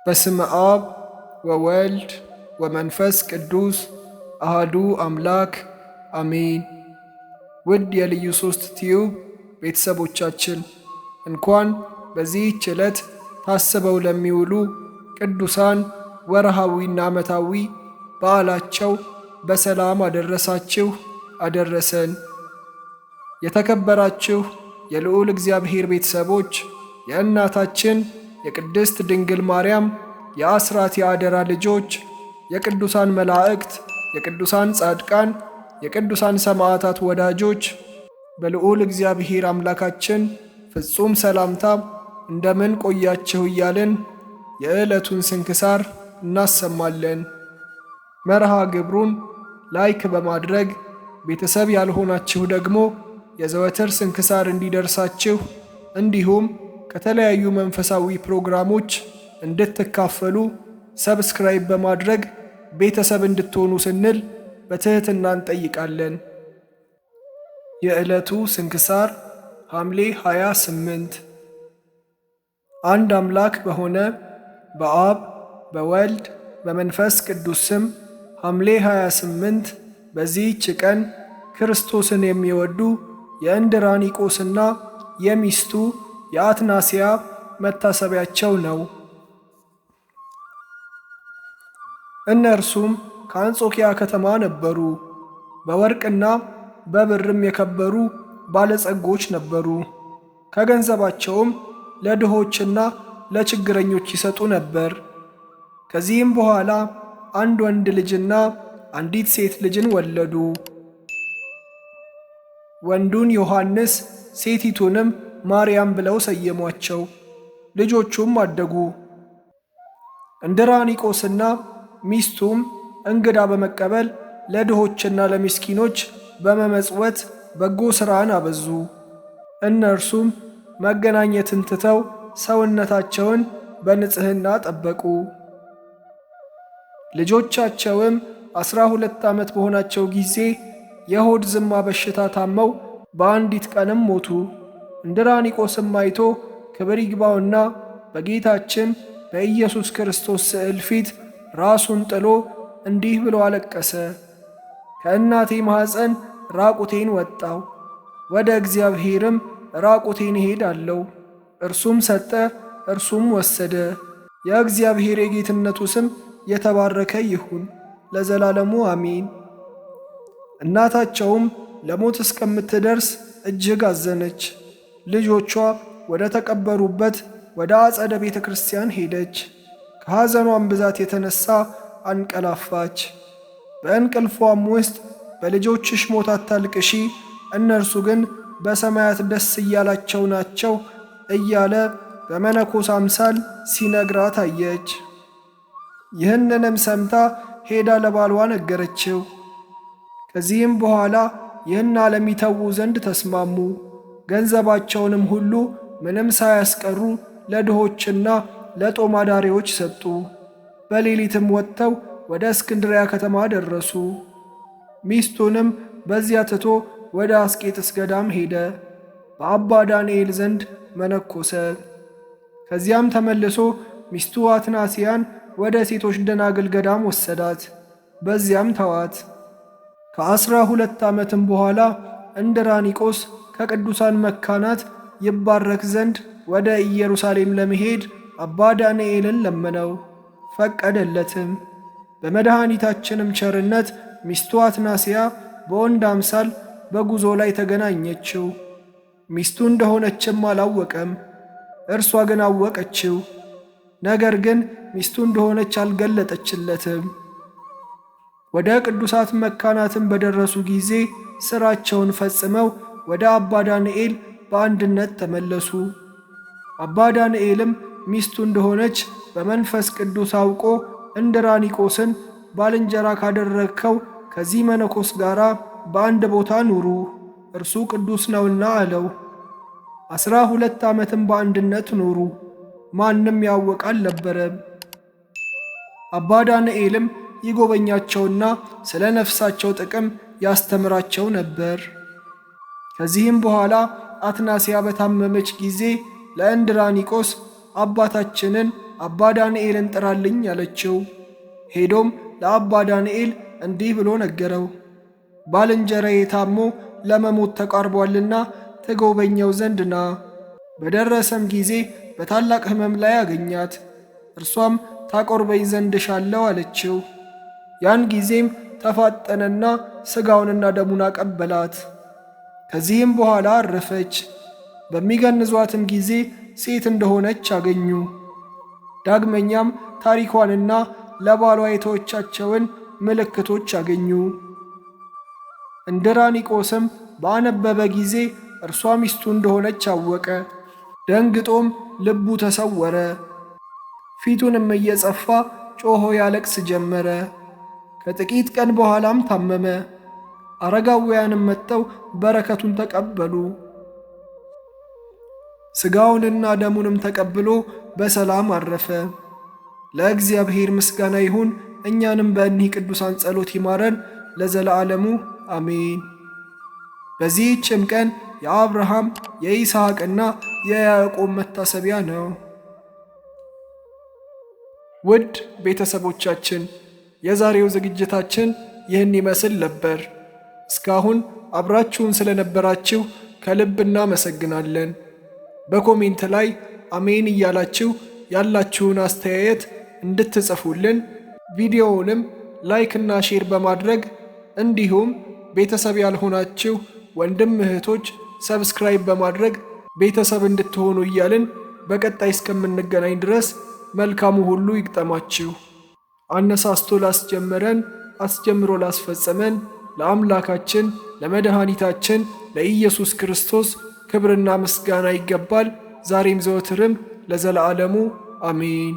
በስመ አብ ወወልድ ወመንፈስ ቅዱስ አህዱ አምላክ አሜን። ውድ የልዩ ሶስት ቲዩብ ቤተሰቦቻችን እንኳን በዚህች ዕለት ታስበው ለሚውሉ ቅዱሳን ወርሃዊና ዓመታዊ በዓላቸው በሰላም አደረሳችሁ አደረሰን። የተከበራችሁ የልዑል እግዚአብሔር ቤተሰቦች የእናታችን የቅድስት ድንግል ማርያም የአስራት የአደራ ልጆች የቅዱሳን መላእክት የቅዱሳን ጻድቃን የቅዱሳን ሰማዕታት ወዳጆች በልዑል እግዚአብሔር አምላካችን ፍጹም ሰላምታ እንደምን ቆያችሁ እያልን የዕለቱን ስንክሳር እናሰማለን። መርሃ ግብሩን ላይክ በማድረግ ቤተሰብ ያልሆናችሁ ደግሞ የዘወትር ስንክሳር እንዲደርሳችሁ እንዲሁም ከተለያዩ መንፈሳዊ ፕሮግራሞች እንድትካፈሉ ሰብስክራይብ በማድረግ ቤተሰብ እንድትሆኑ ስንል በትህትና እንጠይቃለን። የዕለቱ ስንክሳር ሐምሌ 28 አንድ አምላክ በሆነ በአብ በወልድ በመንፈስ ቅዱስ ስም ሐምሌ 28 በዚህች ቀን ክርስቶስን የሚወዱ የእንድራኒቆስና የሚስቱ የአትናስያ መታሰቢያቸው ነው። እነርሱም ከአንጾኪያ ከተማ ነበሩ። በወርቅና በብርም የከበሩ ባለጸጎች ነበሩ። ከገንዘባቸውም ለድሆችና ለችግረኞች ይሰጡ ነበር። ከዚህም በኋላ አንድ ወንድ ልጅና አንዲት ሴት ልጅን ወለዱ። ወንዱን ዮሐንስ ሴቲቱንም ማርያም ብለው ሰየሟቸው። ልጆቹም አደጉ። እንድራኒቆስና ሚስቱም እንግዳ በመቀበል ለድሆችና ለምስኪኖች በመመጽወት በጎ ሥራን አበዙ። እነርሱም መገናኘትን ትተው ሰውነታቸውን በንጽሕና ጠበቁ። ልጆቻቸውም 12 ዓመት በሆናቸው ጊዜ የሆድ ዝማ በሽታ ታመው በአንዲት ቀንም ሞቱ። እንድራኒቆስም አይቶ ክብር ይግባውና በጌታችን በኢየሱስ ክርስቶስ ስዕል ፊት ራሱን ጥሎ እንዲህ ብሎ አለቀሰ። ከእናቴ ማኅፀን ራቁቴን ወጣው፣ ወደ እግዚአብሔርም ራቁቴን እሄዳለሁ። እርሱም ሰጠ፣ እርሱም ወሰደ። የእግዚአብሔር የጌትነቱ ስም የተባረከ ይሁን ለዘላለሙ አሜን። እናታቸውም ለሞት እስከምትደርስ እጅግ አዘነች። ልጆቿ ወደ ተቀበሩበት ወደ አጸደ ቤተ ክርስቲያን ሄደች። ከሐዘኗም ብዛት የተነሣ አንቀላፋች። በእንቅልፏም ውስጥ በልጆችሽ ሞት አታልቅሺ፣ እነርሱ ግን በሰማያት ደስ እያላቸው ናቸው እያለ በመነኮስ አምሳል ሲነግራት አየች። ይህንንም ሰምታ ሄዳ ለባሏ ነገረችው። ከዚህም በኋላ ይህን ዓለም ይተዉ ዘንድ ተስማሙ። ገንዘባቸውንም ሁሉ ምንም ሳያስቀሩ ለድሆችና ለጦም አዳሪዎች ሰጡ። በሌሊትም ወጥተው ወደ እስክንድርያ ከተማ ደረሱ። ሚስቱንም በዚያ ትቶ ወደ አስቄጥስ ገዳም ሄደ። በአባ ዳንኤል ዘንድ መነኮሰ። ከዚያም ተመልሶ ሚስቱ አትናስያን ወደ ሴቶች ደናግል ገዳም ወሰዳት። በዚያም ተዋት። ከ12 ዓመትም በኋላ እንድራኒቆስ ከቅዱሳን መካናት ይባረክ ዘንድ ወደ ኢየሩሳሌም ለመሄድ አባ ዳንኤልን ለመነው፣ ፈቀደለትም። በመድኃኒታችንም ቸርነት ሚስቱ አትናስያ በወንድ አምሳል በጉዞ ላይ ተገናኘችው። ሚስቱ እንደሆነችም አላወቀም፣ እርሷ ግን አወቀችው። ነገር ግን ሚስቱ እንደሆነች አልገለጠችለትም። ወደ ቅዱሳት መካናትም በደረሱ ጊዜ ሥራቸውን ፈጽመው ወደ አባ ዳንኤል በአንድነት ተመለሱ። አባ ዳንኤልም ሚስቱ እንደሆነች በመንፈስ ቅዱስ አውቆ እንድራኒቆስን ባልንጀራ ካደረግከው ከዚህ መነኮስ ጋር በአንድ ቦታ ኑሩ፣ እርሱ ቅዱስ ነውና አለው። 12 ዓመትም በአንድነት ኖሩ። ማንም ያወቀ አልነበረም። አባ ዳንኤልም ይጎበኛቸውና ስለ ነፍሳቸው ጥቅም ያስተምራቸው ነበር። ከዚህም በኋላ አትናስያ በታመመች ጊዜ ለእንድራኒቆስ አባታችንን አባ ዳንኤልን ጥራልኝ አለችው። ሄዶም ለአባ ዳንኤል እንዲህ ብሎ ነገረው። ባልንጀራዬ ታሞ ለመሞት ተቃርቧልና ትጎበኘው ዘንድ ና። በደረሰም ጊዜ በታላቅ ሕመም ላይ አገኛት። እርሷም ታቆርበኝ ዘንድ ሻለው አለችው። ያን ጊዜም ተፋጠነና ሥጋውንና ደሙን አቀበላት። ከዚህም በኋላ አረፈች። በሚገንዟትም ጊዜ ሴት እንደሆነች አገኙ። ዳግመኛም ታሪኳንና ለባሏ የተወቻቸውን ምልክቶች አገኙ። እንድራኒቆስም ባነበበ ጊዜ እርሷ ሚስቱ እንደሆነች አወቀ። ደንግጦም ልቡ ተሰወረ። ፊቱንም እየጸፋ ጮሆ ያለቅስ ጀመረ። ከጥቂት ቀን በኋላም ታመመ። አረጋውያንም መጥተው በረከቱን ተቀበሉ። ሥጋውንና ደሙንም ተቀብሎ በሰላም አረፈ። ለእግዚአብሔር ምስጋና ይሁን። እኛንም በእኒህ ቅዱሳን ጸሎት ይማረን ለዘለዓለሙ አሜን። በዚህችም ቀን የአብርሃም የይስሐቅና የያዕቆብ መታሰቢያ ነው። ውድ ቤተሰቦቻችን የዛሬው ዝግጅታችን ይህን ይመስል ነበር። እስካሁን አብራችሁን ስለነበራችሁ ከልብ እናመሰግናለን። በኮሜንት ላይ አሜን እያላችሁ ያላችሁን አስተያየት እንድትጽፉልን፣ ቪዲዮውንም ላይክና ሼር በማድረግ እንዲሁም ቤተሰብ ያልሆናችሁ ወንድም እህቶች ሰብስክራይብ በማድረግ ቤተሰብ እንድትሆኑ እያልን በቀጣይ እስከምንገናኝ ድረስ መልካሙ ሁሉ ይግጠማችሁ። አነሳስቶ ላስጀመረን አስጀምሮ ላስፈጸመን ለአምላካችን ለመድኃኒታችን ለኢየሱስ ክርስቶስ ክብርና ምስጋና ይገባል፣ ዛሬም ዘወትርም ለዘለዓለሙ አሜን።